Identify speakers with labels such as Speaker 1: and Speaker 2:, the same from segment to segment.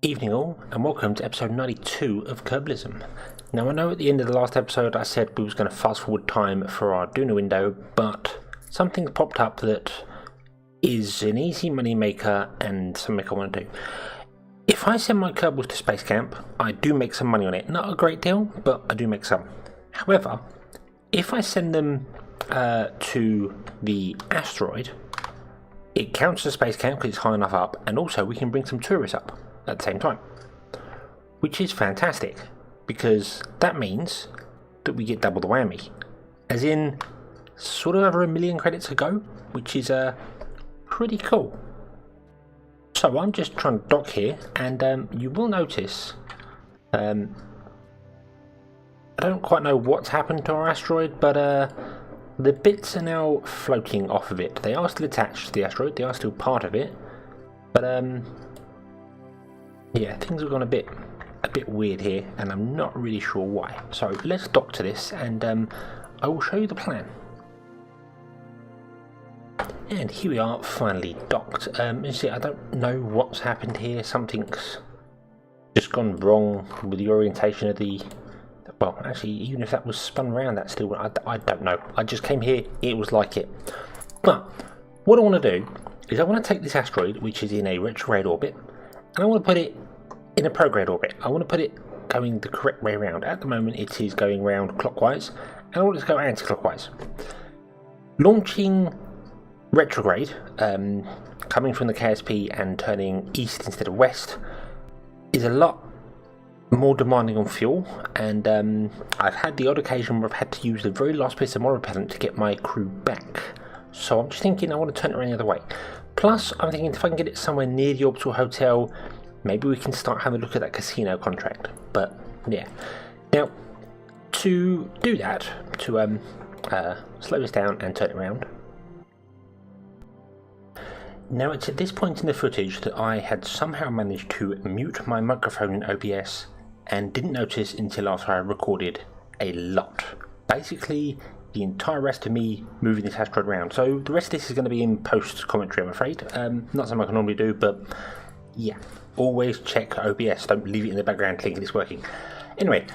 Speaker 1: Evening all, and welcome to episode 92 of Kerbalism. Now I know at the end of the last episode I said we was going to fast forward time for our Arduino window, but something popped up that is an easy money maker and something I want to do. If I send my Kerbals to Space Camp, I do make some money on it. Not a great deal, but I do make some. However, if I send them to the Asteroid, it counts as Space Camp because it's high enough up, and also we can bring some tourists up at the same time, which is fantastic because that means that we get double the whammy, as in sort of over 1 million credits a go, which is pretty cool. So I'm just trying to dock here, and you will notice I don't quite know what's happened to our asteroid, but the bits are now floating off of it. They are still attached to the asteroid, they are still part of it, but yeah, things have gone a bit weird here, and I'm not really sure why. So let's dock to this, and I will show you the plan. And here we are, finally docked. You see, I don't know what's happened here. Something's just gone wrong with the orientation of the... Well, actually, even if that was spun around, that's still... I don't know. I just came here, it was like it. But what I want to do is I want to take this asteroid, which is in a retrograde orbit, and I want to put it in a prograde orbit. I want to put it going the correct way around. At the moment it is going round clockwise, and I want it to go anti-clockwise. Launching retrograde, coming from the KSP and turning east instead of west, is a lot more demanding on fuel, and I've had the odd occasion where I've had to use the very last piece of more repellent to get my crew back. So I'm just thinking I want to turn it around the other way. Plus, I'm thinking if I can get it somewhere near the orbital hotel, maybe we can start having a look at that casino contract. But yeah, now to do that, to slow this down and turn it around. Now it's at this point in the footage that I had somehow managed to mute my microphone in OBS and didn't notice until after I recorded a lot. Basically, the entire rest of me moving this asteroid around. So the rest of this is going to be in post commentary, I'm afraid. Not something I can normally do, but yeah, always check OBS. Don't leave it in the background thinking it's working. Anyway,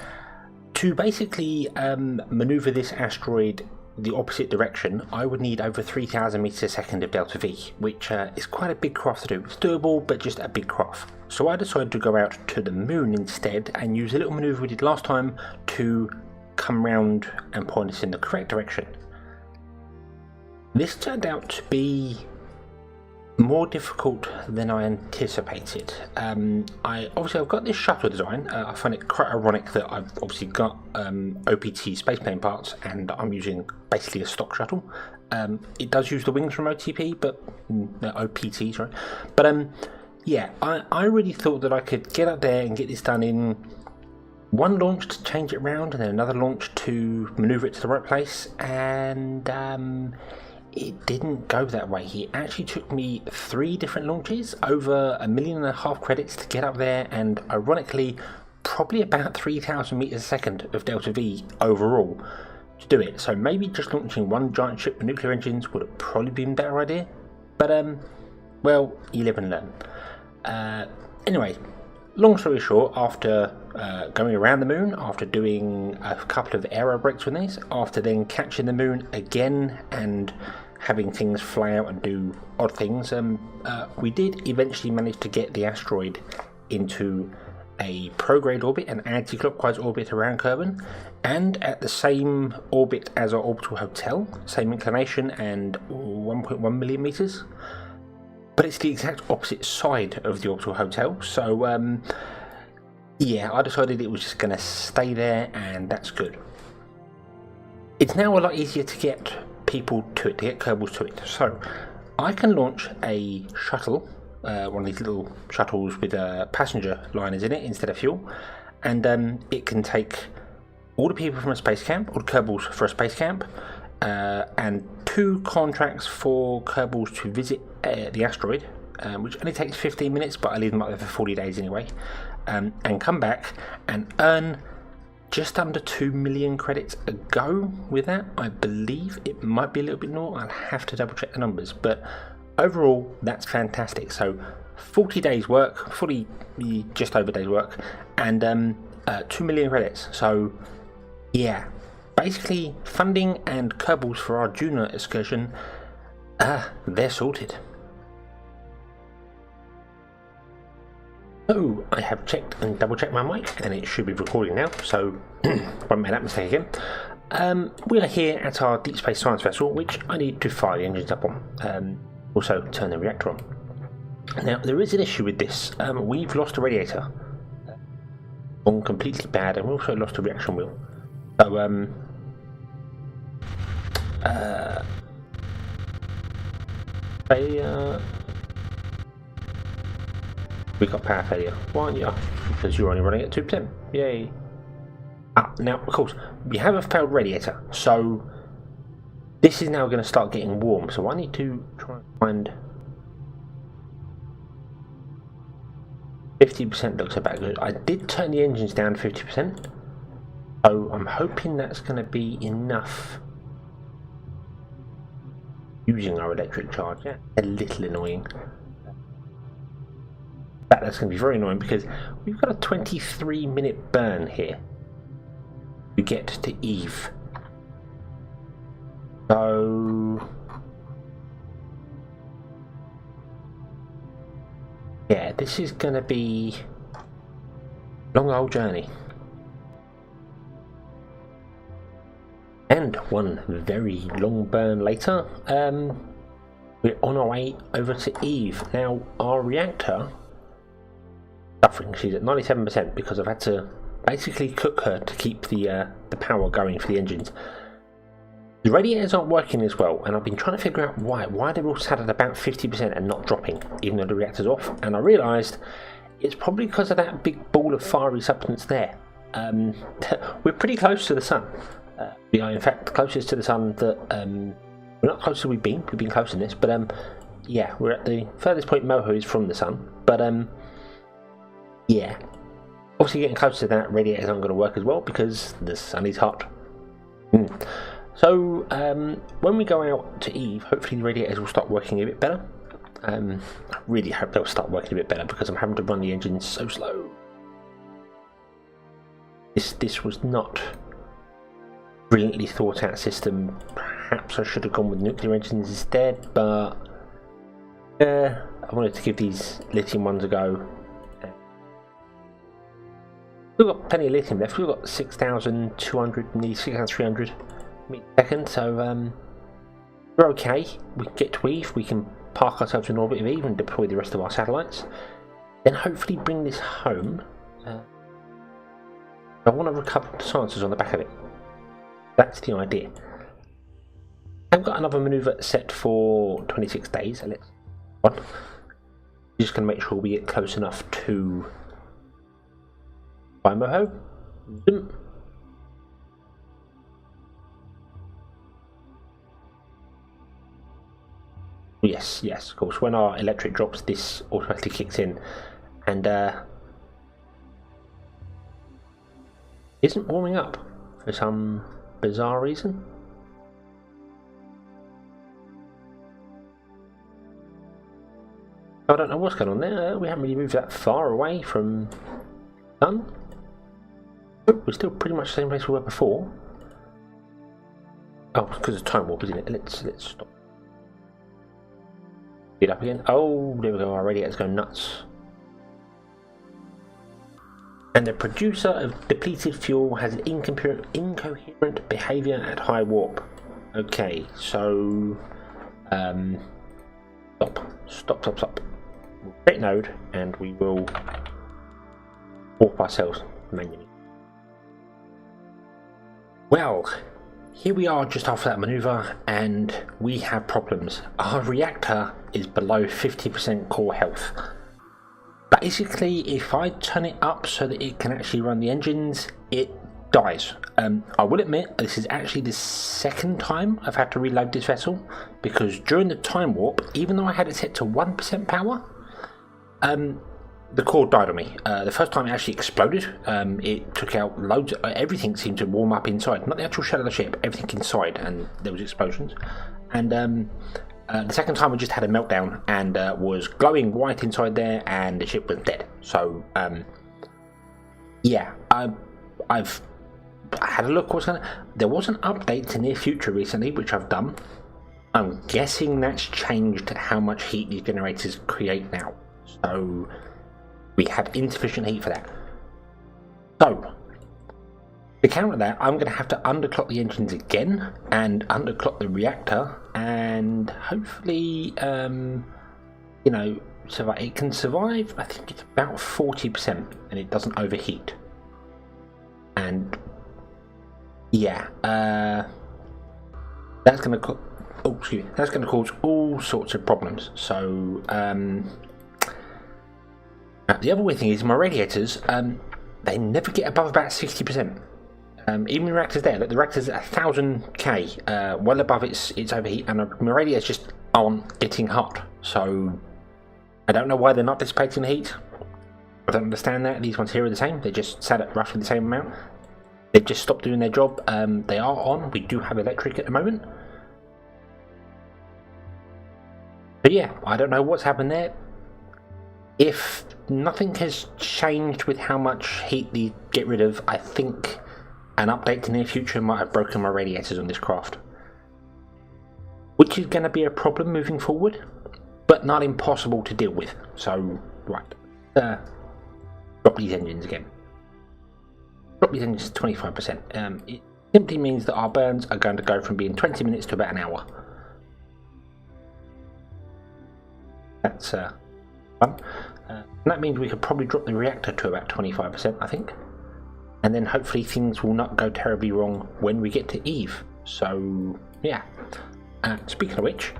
Speaker 1: to basically maneuver this asteroid the opposite direction, I would need over 3,000 meters a second of delta V, which is quite a big craft to do. It's doable, but just a big craft. So I decided to go out to the moon instead and use a little maneuver we did last time to come round and point us in the correct direction. This turned out to be more difficult than I anticipated. I've got this shuttle design. I find it quite ironic that I've obviously got OPT spaceplane parts and I'm using basically a stock shuttle. It does use the wings from OTP, but OPT, sorry. But yeah, I really thought that I could get up there and get this done in one launch to change it around, and then another launch to maneuver it to the right place, and it didn't go that way. It actually took me 3 different launches, over 1.5 million credits to get up there, and ironically probably about 3,000 meters a second of delta V overall to do it. So maybe just launching one giant ship with nuclear engines would have probably been a better idea, but well, you live and learn. Anyway, long story short, after going around the moon, after doing a couple of aero breaks on this, after then catching the moon again and having things fly out and do odd things, we did eventually manage to get the asteroid into a prograde orbit, an anti-clockwise orbit around Kerbal, and at the same orbit as our orbital hotel, same inclination and 1.1 million meters. But it's the exact opposite side of the orbital hotel, so yeah, I decided it was just going to stay there, and that's good. It's now a lot easier to get people to it, to get Kerbals to it. So I can launch a shuttle, one of these little shuttles with passenger liners in it instead of fuel, and it can take all the people from a space camp, or the Kerbals for a space camp, and 2 contracts for Kerbals to visit the asteroid, which only takes 15 minutes, but I leave them up there for 40 days anyway, and come back and earn just under 2 million credits a go with that. I believe it might be a little bit more, I'll have to double check the numbers, but overall that's fantastic. So 40 days work, just over days work, and 2 million credits. So yeah, basically funding and Kerbals for our junior excursion, they're sorted. So I have checked and double checked my mic, and it should be recording now, so won't make that mistake again. We are here at our Deep Space Science vessel, which I need to fire the engines up on. Also turn the reactor on. Now there is an issue with this. We've lost a radiator, gone completely bad, and we also lost a reaction wheel. So we got power failure. Why aren't you? Because you're only running at 2%. Yay. Now, of course, we have a failed radiator, so this is now going to start getting warm. So I need to try and find 50% looks about good. I did turn the engines down to 50%, so I'm hoping that's going to be enough. Using our electric charge, yeah, a little annoying. That's going to be very annoying because we've got a 23-minute burn here to get to EVE. So yeah, this is going to be a long old journey. And one very long burn later, we're on our way over to EVE. Now our reactor suffering. She's at 97% because I've had to basically cook her to keep the power going for the engines. The radiators aren't working as well, and I've been trying to figure out why they're all sat at about 50% and not dropping, even though the reactor's off. And I realised it's probably because of that big ball of fiery substance there. We're pretty close to the sun. We are in fact closest to the sun that we're not close as we've been close in this, but yeah, we're at the furthest point Moho is from the sun, but yeah, obviously getting close to that, radiators aren't going to work as well because the sun is hot. So when we go out to EVE, hopefully the radiators will start working a bit better. I really hope they'll start working a bit better because I'm having to run the engines so slow. This was not brilliantly thought out system. Perhaps I should have gone with nuclear engines instead, but I wanted to give these lithium ones a go. We've got plenty of lithium left. We've got 6,200, nearly 6,300 meters per second, so we're okay. We can get to EVE, we can park ourselves in orbit of EVE and deploy the rest of our satellites. Then hopefully bring this home. I want to recover the sciences on the back of it. That's the idea. I've got another manoeuvre set for 26 days. So let's on. Just going to make sure we get close enough to Moho. Yes, of course. When our electric drops, this automatically kicks in, and isn't warming up for some bizarre reason. I don't know what's going on there. We haven't really moved that far away from sun. We're still pretty much the same place we were before. Oh, it's because of time warp, isn't it? Let's stop. Get up again. Oh, there we go. Our radiator's going nuts. And the producer of depleted fuel has an incoherent behaviour at high warp. Okay, so stop. We'll create node and we will warp ourselves manually. Well, here we are just after that manoeuvre and we have problems. Our reactor is below 50% core health. Basically, if I turn it up so that it can actually run the engines, it dies. I will admit, this is actually the second time I've had to reload this vessel, because during the time warp, even though I had it set to 1% power, the core died on me. The first time it actually exploded, it took out loads, everything seemed to warm up inside, not the actual shell of the ship, everything inside, and there was explosions. And The second time we just had a meltdown and was glowing white inside there, and the ship was dead. So yeah, I've had a look. There was an update to near future recently, which I've done. I'm guessing that's changed how much heat these generators create now. So we have insufficient heat for that. So to counter that, I'm going to have to underclock the engines again and underclock the reactor, and hopefully, you know, so it can survive. I think it's about 40%, and it doesn't overheat. And yeah, that's going to that's going to cause all sorts of problems. So the other weird thing is my radiators. They never get above about 60%. Even the reactor's there. Look, the reactor's at 1000K, well above its overheat, and my radiators just aren't getting hot. So I don't know why they're not dissipating the heat. I don't understand that. These ones here are the same. They just sat at roughly the same amount. They've just stopped doing their job. They are on. We do have electric at the moment. But yeah, I don't know what's happened there. If nothing has changed with how much heat they get rid of, I think an update to near future might have broken my radiators on this craft. Which is going to be a problem moving forward, but not impossible to deal with. So, right. Drop these engines again. Drop these engines to 25%. It simply means that our burns are going to go from being 20 minutes to about an hour. That's fun. And that means we could probably drop the reactor to about 25%, I think. And then hopefully things will not go terribly wrong when we get to EVE. So, yeah. Speaking of which,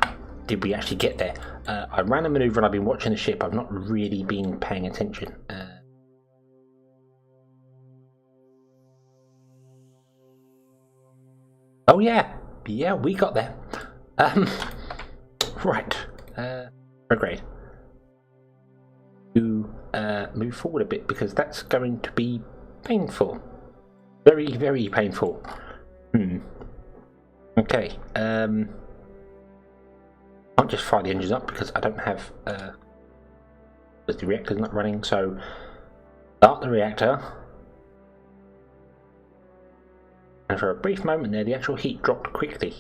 Speaker 1: did we actually get there? I ran a maneuver and I've been watching the ship. I've not really been paying attention. Oh yeah. Yeah, we got there. Right. Retrograde. To move forward a bit, because that's going to be painful. Very, very painful. Okay. Can't just fire the engines up because I don't have because the reactor's not running, so start the reactor. And for a brief moment there, the actual heat dropped quickly.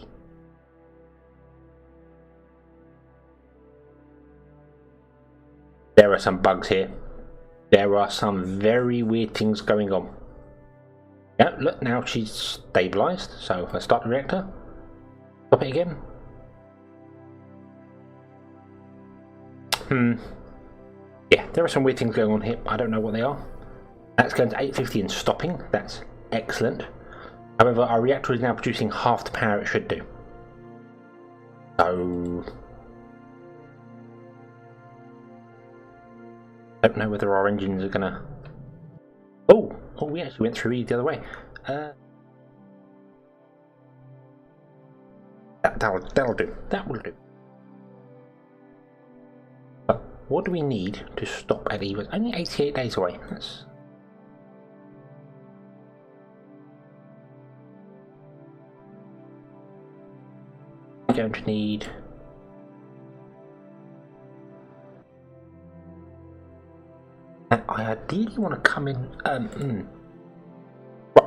Speaker 1: There are some bugs here. There are some very weird things going on. Yeah, look, now she's stabilised. So if I start the reactor, stop it again. Yeah, there are some weird things going on here. I don't know what they are. That's going to 850 and stopping. That's excellent. However, our reactor is now producing half the power it should do. So I don't know whether our engines are gonna. Oh, we actually went through EVE the other way. That'll do. That will do. But what do we need to stop at EVE? It's only 88 days away. That's. We're going to need. And I ideally want to come in.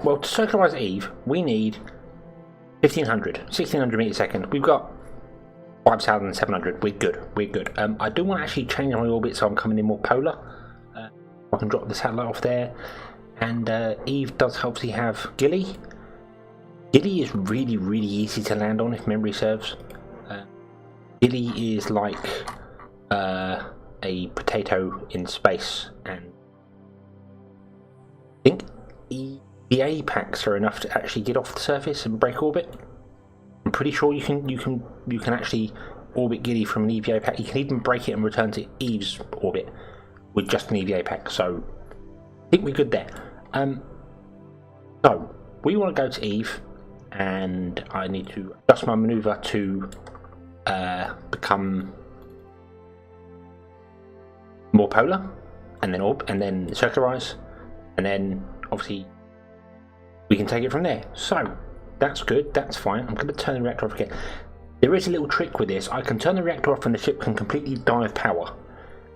Speaker 1: Well, to circularize EVE, we need 1600 meters a second. We've got 5700. We're good. We're good. I do want to actually change my orbit, so I'm coming in more polar. I can drop the satellite off there, and EVE does obviously have Gilly. Gilly is really, really easy to land on if memory serves. Gilly is like a potato in space, and I think EVA packs are enough to actually get off the surface and break orbit. I'm pretty sure you can actually orbit Gilly from an EVA pack. You can even break it and return to EVE's orbit with just an EVA pack. So I think we're good there. So we want to go to EVE, and I need to adjust my maneuver to become more polar, and then circularize, and then obviously we can take it from there. So that's good, that's fine. I'm going to turn the reactor off again. There there is a little trick with this. I can turn the reactor off and the ship can completely die of power.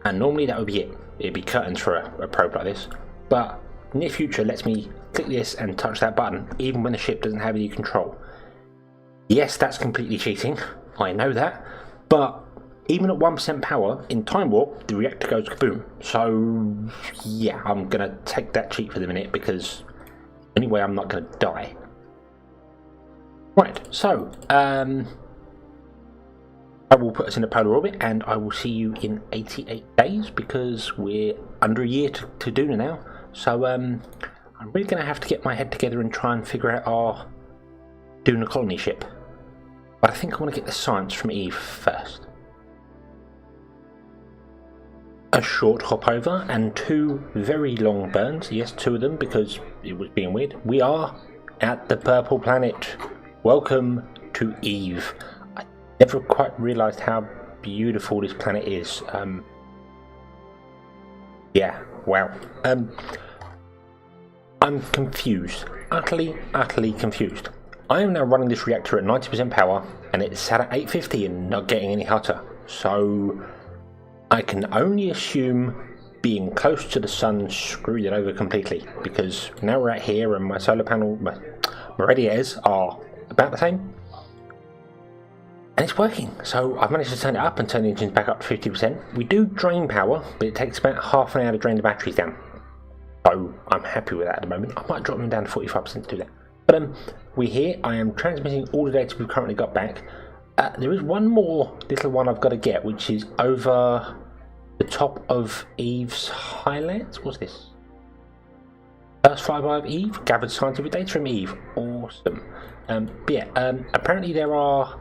Speaker 1: And normally that would be it. It'd be curtains for a probe like this. But near future lets me click this and touch that button, even when the ship doesn't have any control. Yes, that's completely cheating. I know that. But even at 1% power, in Time Warp, the reactor goes kaboom. So, yeah, I'm going to take that cheat for the minute because anyway, I'm not going to die. Right, so, I will put us in a polar orbit and I will see you in 88 days because we're under a year to Duna now. So, I'm really going to have to get my head together and try and figure out our Duna colony ship. But I think I want to get the science from Eve first. A short hop over and 2 very long burns. Yes, 2 of them because it was being weird. We are at the purple planet. Welcome to Eve. I never quite realised how beautiful this planet is. Yeah, wow. I'm confused. Utterly confused. I am now running this reactor at 90% power and it's sat at 850 and not getting any hotter. So I can only assume being close to the sun screwed it over completely because now we're out here and my solar panel, my radiators are about the same. And it's working. So I've managed to turn it up and turn the engines back up to 50%. We do drain power, but it takes about half an hour to drain the batteries down. So I'm happy with that at the moment. I might drop them down to 45% to do that. But we're here. I am transmitting all the data we've currently got back. There is one more little one I've got to get, which is over the top of Eve's highlands. What's this? First flyby of Eve, gathered scientific data from Eve. Awesome. But yeah, apparently there are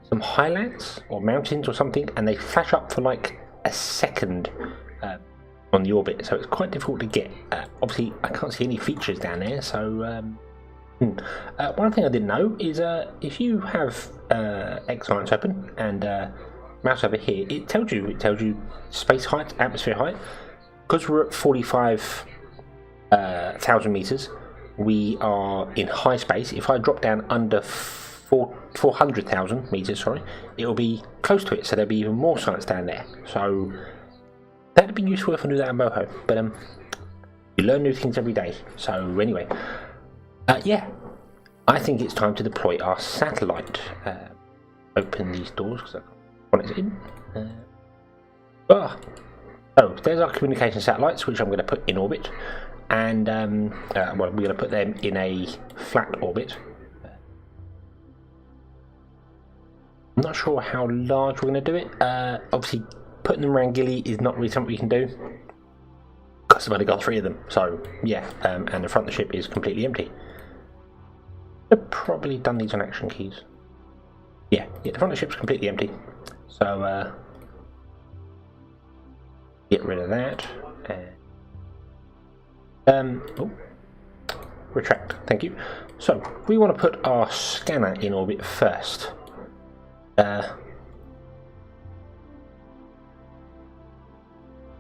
Speaker 1: some highlands or mountains or something, and they flash up for like a second on the orbit, so it's quite difficult to get. Obviously, I can't see any features down there, so. One thing I didn't know is if you have X-Science open and mouse over here, it tells you space height, atmosphere height. Because we're at 45,000 meters, we are in high space. If I drop down under 400,000 meters, sorry, it will be close to it, so there'll be even more science down there. So that'd be useful if I knew that in Moho. But you learn new things every day. So anyway. Yeah, I think it's time to deploy our satellite. Open these doors because I can't want it in. So there's our communication satellites, which I'm going to put in orbit, and well, we're going to put them in a flat orbit. I'm not sure how large we're going to do it. Obviously, putting them around Gilly is not really something we can do because I've only got 3 of them. So yeah, and the front of the ship is completely empty. I've probably done these on action keys. Yeah, the front of the ship's completely empty. So get rid of that. Oh, retract. Thank you. So we want to put our scanner in orbit first.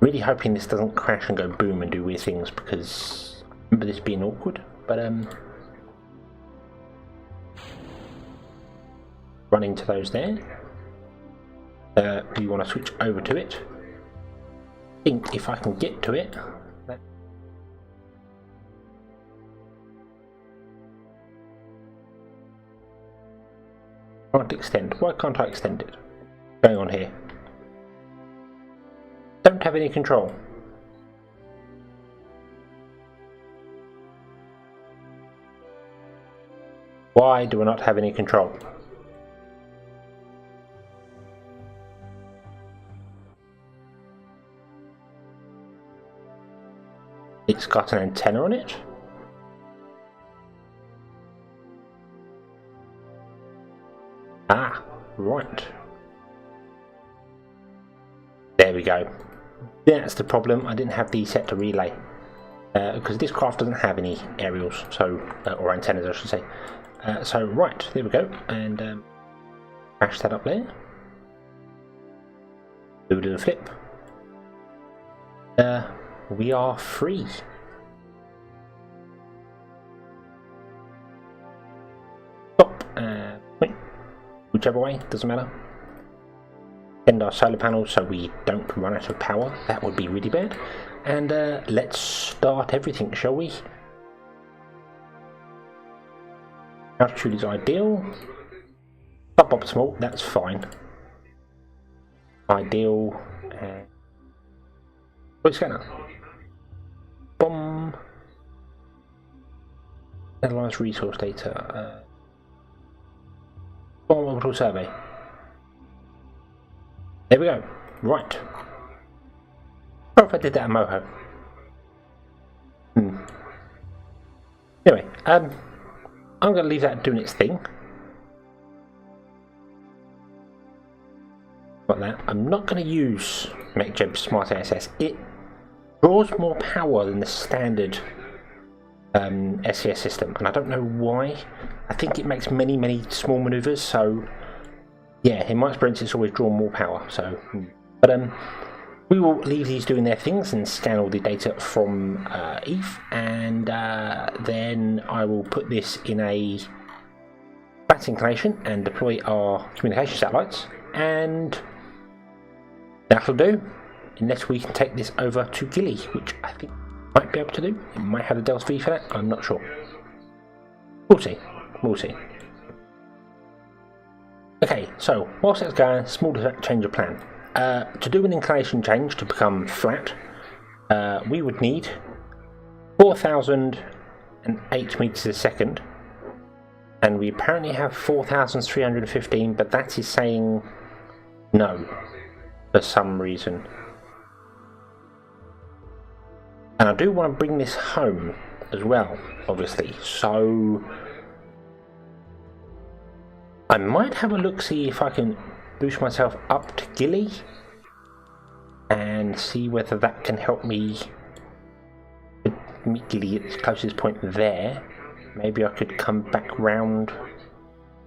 Speaker 1: Really hoping this doesn't crash and go boom and do weird things because I remember this being awkward. But run into those there. We want to switch over to it. I think if I can get to it. Can't extend. Why can't I extend it? What's going on here? Don't have any control. Why do I not have any control? It's got an antenna on it. Ah, right. There we go. That's the problem. I didn't have these set to relay because this craft doesn't have any aerials, so or antennas, I should say. So right, there we go, and crash that up there. Do a little flip. We are free. Stop. whichever way, doesn't matter. End our solar panels so we don't run out of power. That would be really bad. And let's start everything, shall we? Altitude is ideal. Suboptimal, that's fine. Ideal. What's going on? Bomb. Analyze resource data. Bomb orbital survey. There we go. Right. What if I did that at Moho? Anyway, I'm going to leave that doing its thing. Like that. I'm not going to use MechJeb Smart ASS. It draws more power than the standard SES system, and I don't know why. I think it makes many small maneuvers, so yeah, in my experience it's always drawn more power. So, but we will leave these doing their things and scan all the data from EVE, and then I will put this in a flat inclination and deploy our communication satellites, and that'll do, unless we can take this over to Gilly, which I think might be able to do. It might have the Delta V for that, I'm not sure. We'll see. We'll see. Okay, so whilst that's going, small change of plan. To do an inclination change to become flat, we would need 4,008 meters a second, and we apparently have 4,315, but that is saying no for some reason. And I do want to bring this home as well, obviously, so I might have a look, see if I can boost myself up to Gilly and see whether that can help me meet Gilly at the closest point there. Maybe I could come back round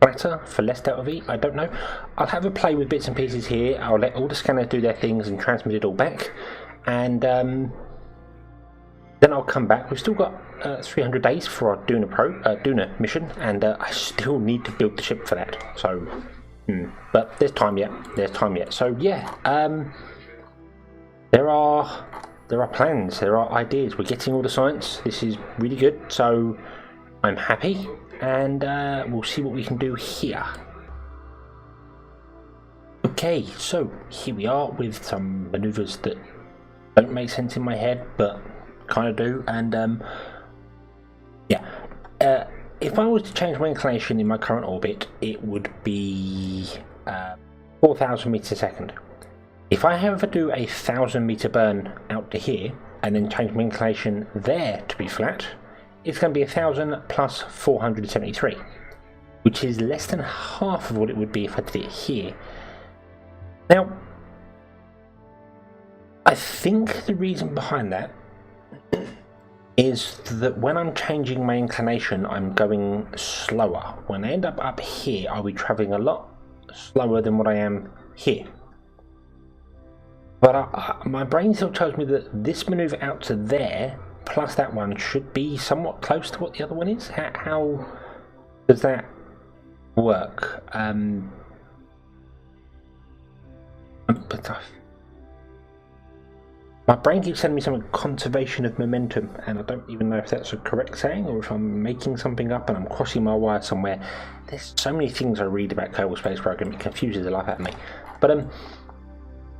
Speaker 1: flatter for less Delta V, I don't know. I'll have a play with bits and pieces here. I'll let all the scanners do their things and transmit it all back, and then I'll come back. We've still got 300 days for our Duna mission, and I still need to build the ship for that. So, but there's time yet. There's time yet. So yeah, there are plans. There are ideas. We're getting all the science. This is really good. So I'm happy, and we'll see what we can do here. Okay, so here we are with some maneuvers that don't make sense in my head, but kind of do. And yeah, if I was to change my inclination in my current orbit, it would be 4,000 meters a second. If I however do a 1,000 meter burn out to here and then change my inclination there to be flat, it's going to be 1,000 plus 473, which is less than half of what it would be if I did it here. Now, I think the reason behind that is that when I'm changing my inclination, I'm going slower. When I end up here, I'll be travelling a lot slower than what I am here. But my brain still tells me that this manoeuvre out to there, plus that one, should be somewhat close to what the other one is. How does that work? My brain keeps sending me something, conservation of momentum, and I don't even know if that's a correct saying or if I'm making something up and I'm crossing my wire somewhere. There's so many things I read about Kerbal Space Program, it confuses the life out of me. But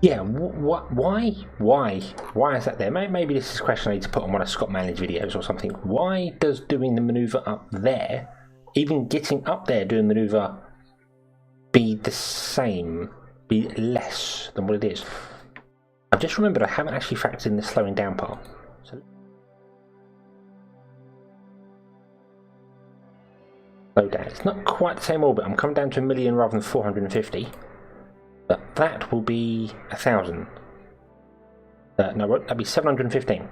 Speaker 1: yeah, why is that there? Maybe this is a question I need to put on one of Scott Manley's videos or something. Why does doing the manoeuvre up there, even getting up there doing the manoeuvre, be the same, be less than what it is? I've just remembered I haven't actually factored in the slowing down part. So, slow down. It's not quite the same orbit. I'm coming down to 1 million rather than 450. But that will be 1,000. No, that'd be 715.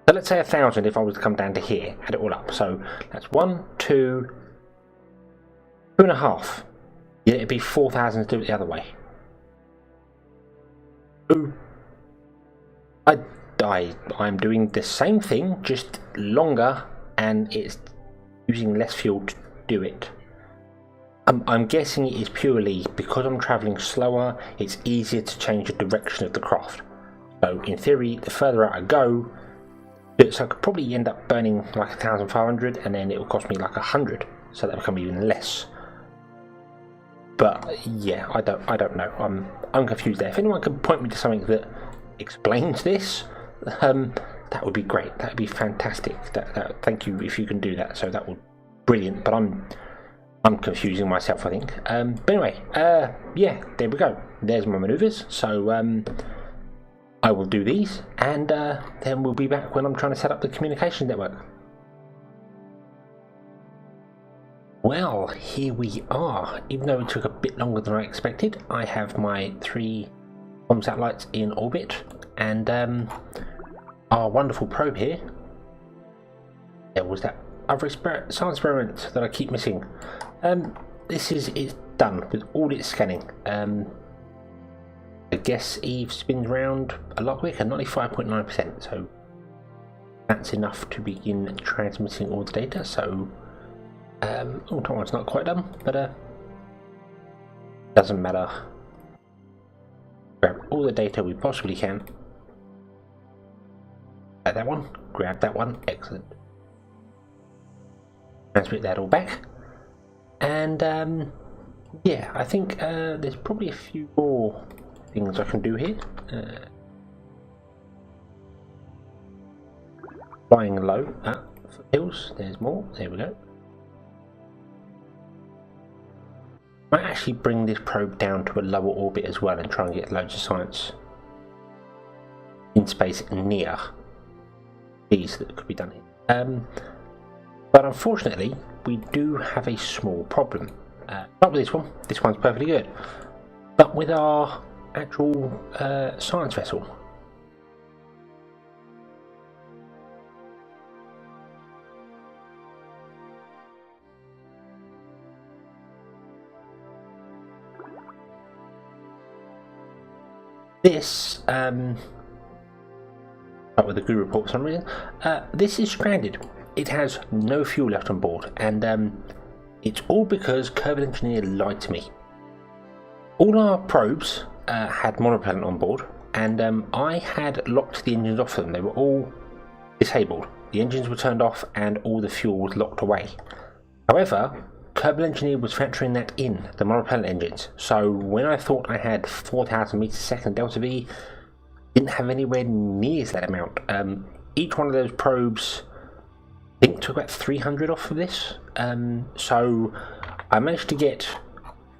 Speaker 1: So let's say 1,000 if I was to come down to here, add it all up. So that's 1, 2, 2.5. Yeah, it'd be 4,000 to do it the other way. I'm doing the same thing, just longer, and it's using less fuel to do it. I'm guessing it is purely because I'm travelling slower, it's easier to change the direction of the craft. So in theory, the further out I go, so I could probably end up burning like 1,500 and then it will cost me like 100, so that will become even less. But yeah, I don't know. I'm confused there. If anyone can point me to something that explains this, that would be great. That would be fantastic. Thank you if you can do that. So that would be brilliant. But I'm confusing myself, I think. But anyway, yeah, there we go. There's my manoeuvres. So I will do these, and then we'll be back when I'm trying to set up the communication network. Well, here we are. Even though it took a bit longer than I expected, I have my 3 bomb satellites in orbit, and our wonderful probe here. There was that other science experiment that I keep missing. This is it's done with all its scanning. I guess EVE spins round a lot quicker, 95.9%, so that's enough to begin transmitting all the data. So that one's not quite done, but doesn't matter. Grab all the data we possibly can. Grab that one, grab that one, excellent. Transmit that all back, and yeah, I think there's probably a few more things I can do here. Flying low at foothills, there's more, there we go. Might actually bring this probe down to a lower orbit as well and try and get loads of science in space near these that could be done here. But unfortunately, we do have a small problem. Not with this one's perfectly good, but with our actual science vessel. This, with the GUI report for some reason, this is stranded. It has no fuel left on board, and it's all because Kerbal Engineer lied to me. All our probes had monopropellant on board, and I had locked the engines off them. They were all disabled. The engines were turned off and all the fuel was locked away. However, Kerbal Engineer was factoring that in, the monopropellant engines. So when I thought I had 4,000 meters a second delta V, didn't have anywhere near that amount. Each one of those probes, I think, took about 300 off of this. So I managed to get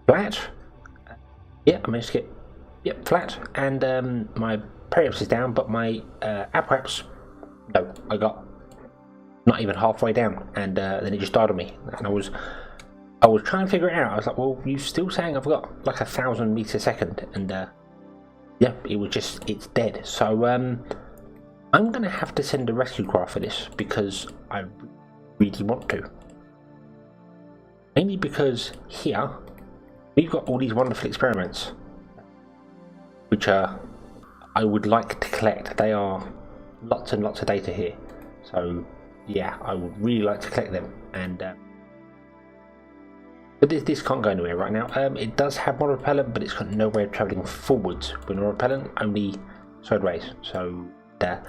Speaker 1: flat. Yeah, I managed to get flat, and my periaps is down, but my apoaps, no, I got not even halfway down, and then it just died on me. And I was trying to figure it out. I was like, well, you're still saying I've got like 1,000 meters a second, and yeah, it's dead. So I'm gonna have to send a rescue craft for this because I really want to. Mainly because here we've got all these wonderful experiments, which I would like to collect. They are lots and lots of data here. So yeah, I would really like to collect them. And but this can't go anywhere right now. It does have monopropellant, but it's got no way of travelling forwards with monopropellant, only sideways. So the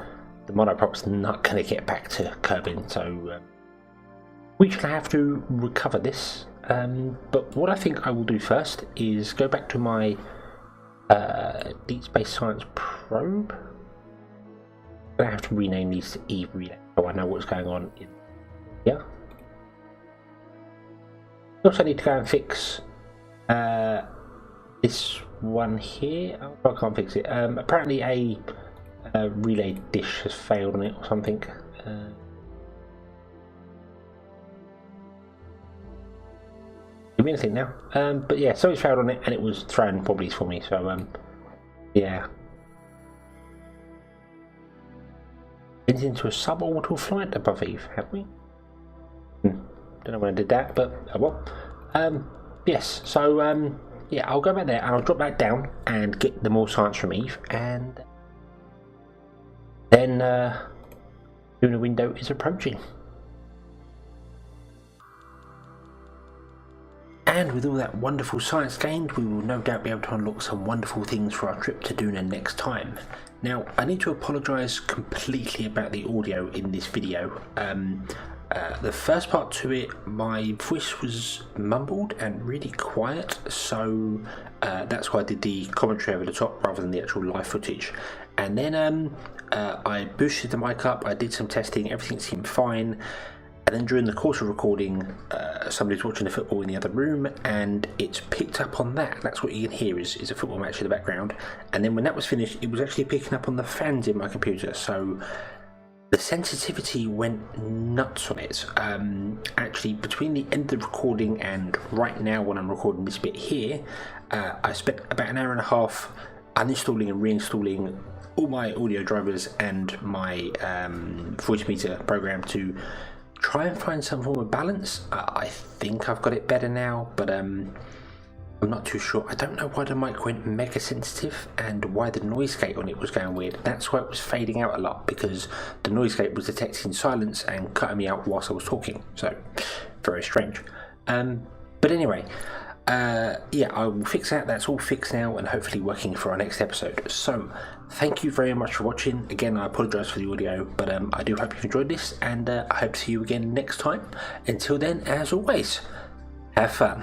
Speaker 1: monoprop's not going to get back to Kerbin. So we shall have to recover this. But what I think I will do first is go back to my Deep Space Science probe. I'm going to have to rename these to EVE Relay so I know what's going on in here. I also need to go and fix this one here. Oh, I can't fix it. Apparently a relay dish has failed on it or something. Give me anything now. But yeah, so it's failed on it and it was throwing wobblies for me. So yeah. It's into a suborbital flight above EVE, have we? Don't know when I did that, but well. Yes, so yeah, I'll go back there and I'll drop back down and get the more science from EVE, and then lunar window is approaching. And with all that wonderful science gained, we will no doubt be able to unlock some wonderful things for our trip to Duna next time. Now, I need to apologise completely about the audio in this video. The first part to it, my voice was mumbled and really quiet, so that's why I did the commentary over the top rather than the actual live footage. And then I boosted the mic up, I did some testing, everything seemed fine. And then during the course of recording, somebody's watching the football in the other room, and it's picked up on that. That's what you can hear is a football match in the background. And then when that was finished, it was actually picking up on the fans in my computer. So the sensitivity went nuts on it. Actually, between the end of the recording and right now when I'm recording this bit here, I spent about an hour and a half uninstalling and reinstalling all my audio drivers and my voice meter program to try and find some form of balance. I think I've got it better now, but I'm not too sure. I don't know why the mic went mega sensitive and why the noise gate on it was going weird. That's why it was fading out a lot, because the noise gate was detecting silence and cutting me out whilst I was talking. So very strange. But anyway, yeah, I will fix that. That's all fixed now and hopefully working for our next episode. So thank you very much for watching. Again, I apologise for the audio, but I do hope you've enjoyed this, and I hope to see you again next time. Until then, as always, have fun.